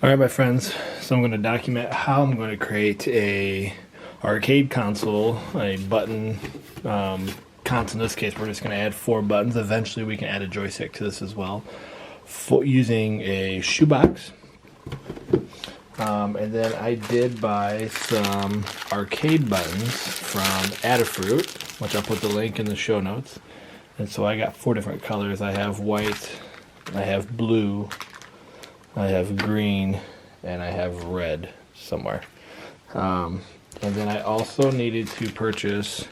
Alright my friends, so I'm going to document how I'm going to create a arcade console, a button console. In this case we're just going to add 4 buttons. Eventually we can add a joystick to this as well, using a shoebox. And then I did buy some arcade buttons from Adafruit, which I'll put the link in the show notes. And so I got 4 different colors. I have white, I have blue, I have green, and I have red somewhere. And then I also needed to purchase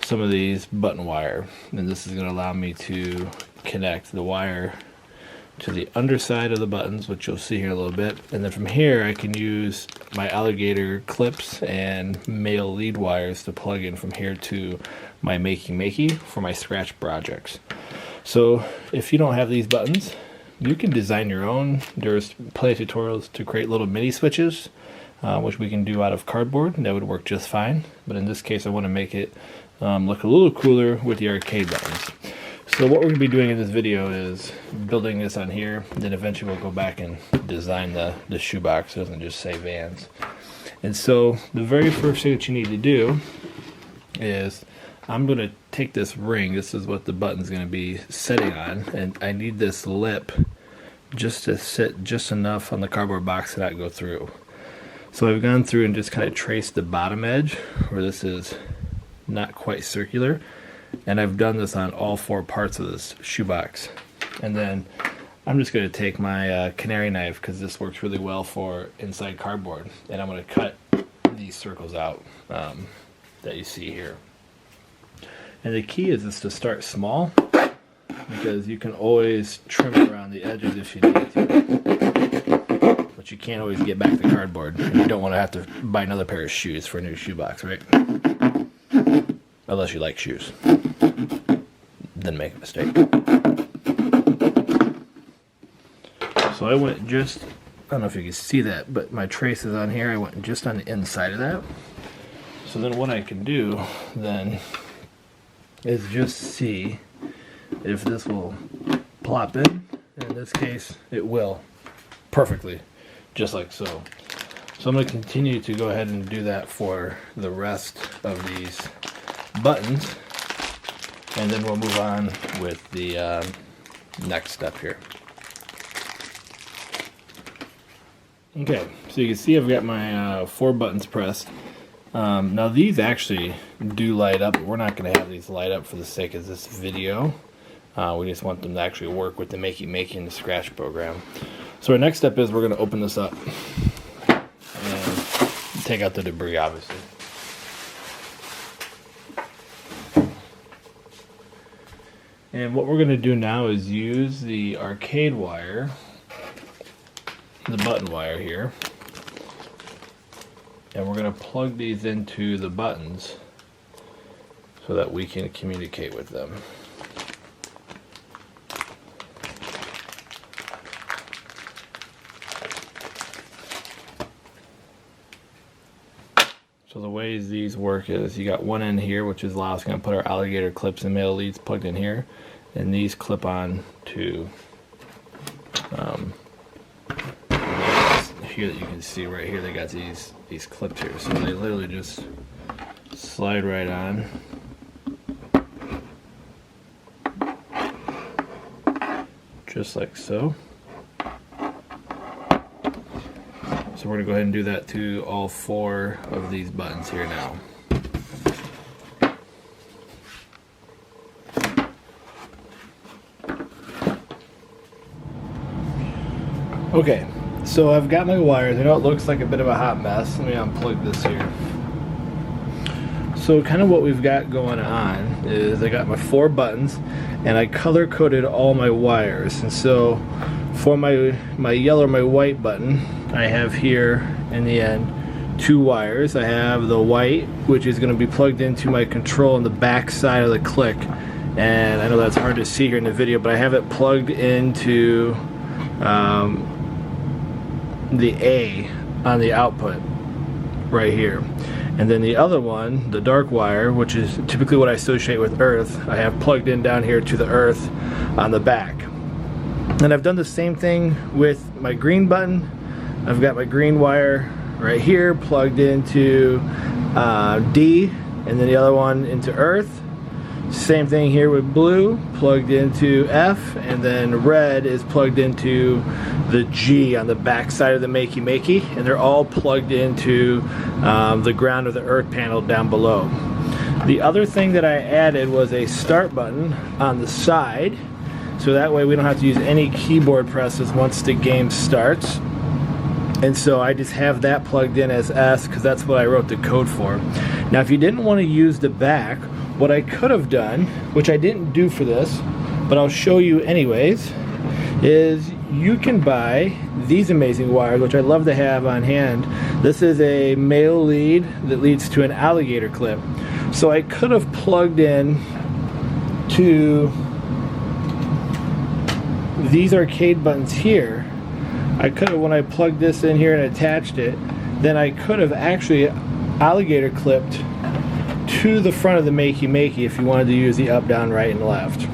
some of these button wire. And this is going to allow me to connect the wire to the underside of the buttons, which you'll see here in a little bit. And then from here I can use my alligator clips and male lead wires to plug in from here to my Makey Makey for my scratch projects. So if you don't have these buttons, you can design your own. There's plenty of tutorials to create little mini switches, which we can do out of cardboard, and that would work just fine. But in this case I want to make it look a little cooler with the arcade buttons. So what we're going to be doing in this video is building this on here, then eventually we'll go back and design the shoebox so it doesn't just say Vans. And so the very first thing that you need to do is I'm going to take this ring. This is what the button's going to be sitting on, and I need this lip just to sit just enough on the cardboard box to not go through. So I've gone through and just kind of traced the bottom edge where this is not quite circular. And I've done this on all 4 parts of this shoebox. And then I'm just going to take my canary knife, because this works really well for inside cardboard, and I'm going to cut these circles out that you see here. And the key is to start small, because you can always trim around the edges if you need to. But you can't always get back the cardboard. And you don't want to have to buy another pair of shoes for a new shoebox, right? Unless you like shoes. Then make a mistake. So I went just, I don't know if you can see that, but my trace is on here. I went just on the inside of that. So then what I can do then is just see if this will plop in. In this case, it will perfectly, just like so. So I'm going to continue to go ahead and do that for the rest of these buttons, and then we'll move on with the next step here. Okay, so you can see I've got my 4 buttons pressed. Now these actually do light up, but we're not going to have these light up for the sake of this video. We just want them to actually work with the Makey Makey and the scratch program. So our next step is we're going to open this up and take out the debris, obviously. And what we're going to do now is use the arcade wire, the button wire here, and we're going to plug these into the buttons so that we can communicate with them. So the ways these work is you got one end here, which is allows us to put our alligator clips and male leads plugged in here, and these clip on to here that you can see right here. They got these clips here, so they literally just slide right on. Just like so. So we're going to go ahead and do that to all 4 of these buttons here now. Okay, so I've got my wires. I know it looks like a bit of a hot mess. Let me unplug this here. So kind of what we've got going on is I got my 4 buttons, and I color coded all my wires. And so for my yellow, my white button, I have here in the end 2 wires. I have the white, which is going to be plugged into my control on the back side of the click, and I know that's hard to see here in the video, but I have it plugged into the A on the output right here. And then the other one, the dark wire, which is typically what I associate with earth, I have plugged in down here to the earth on the back. And I've done the same thing with my green button, I've got my green wire right here plugged into D, and then the other one into earth. Same thing here with blue, plugged into F, and then red is plugged into the G on the back side of the Makey Makey, and they're all plugged into the ground of the earth panel down below. The other thing that I added was a start button on the side, so that way we don't have to use any keyboard presses once the game starts. And so I just have that plugged in as S because that's what I wrote the code for. Now if you didn't want to use the back, what I could have done, which I didn't do for this, but I'll show you anyways, is you can buy these amazing wires, which I love to have on hand. This is a male lead that leads to an alligator clip. So I could have plugged in to these arcade buttons here. I could have, when I plugged this in here and attached it, then I could have actually alligator clipped to the front of the Makey Makey if you wanted to use the up, down, right, and left.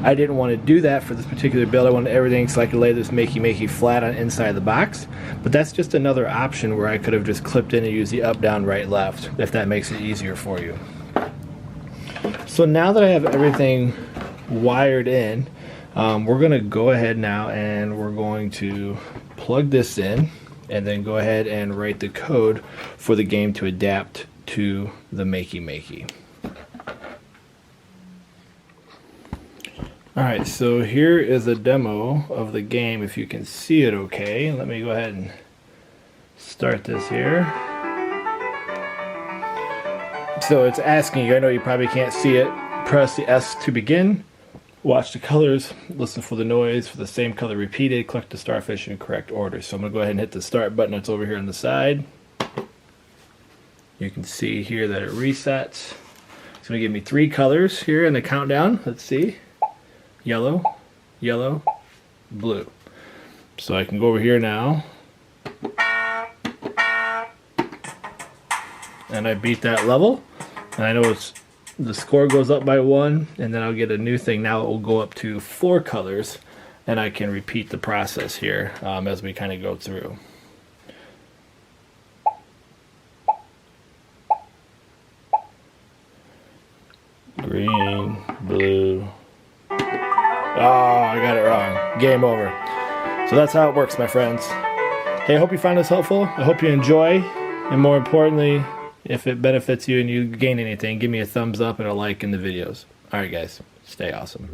I didn't want to do that for this particular build. I wanted everything so I could lay this Makey Makey flat on inside the box. But that's just another option where I could have just clipped in and used the up, down, right, left, if that makes it easier for you. So now that I have everything wired in, we're going to go ahead now and we're going to plug this in and then go ahead and write the code for the game to adapt to the Makey Makey. Alright, so here is a demo of the game if you can see it okay. Let me go ahead and start this here. So it's asking you, I know you probably can't see it, press the S to begin, watch the colors, listen for the noise, for the same color repeated, click the starfish in correct order. So I'm going to go ahead and hit the start button that's over here on the side. You can see here that it resets. It's going to give me 3 colors here in the countdown. Let's see. Yellow, yellow, blue. So I can go over here now. And I beat that level. And I know the score goes up by 1, and then I'll get a new thing. Now it will go up to 4 colors, and I can repeat the process here as we kind of go through. Green, blue. Oh, I got it wrong. Game over. So that's how it works, my friends. Hey, I hope you found this helpful. I hope you enjoy, and more importantly, if it benefits you and you gain anything, give me a thumbs up and a like in the videos. Alright guys, stay awesome.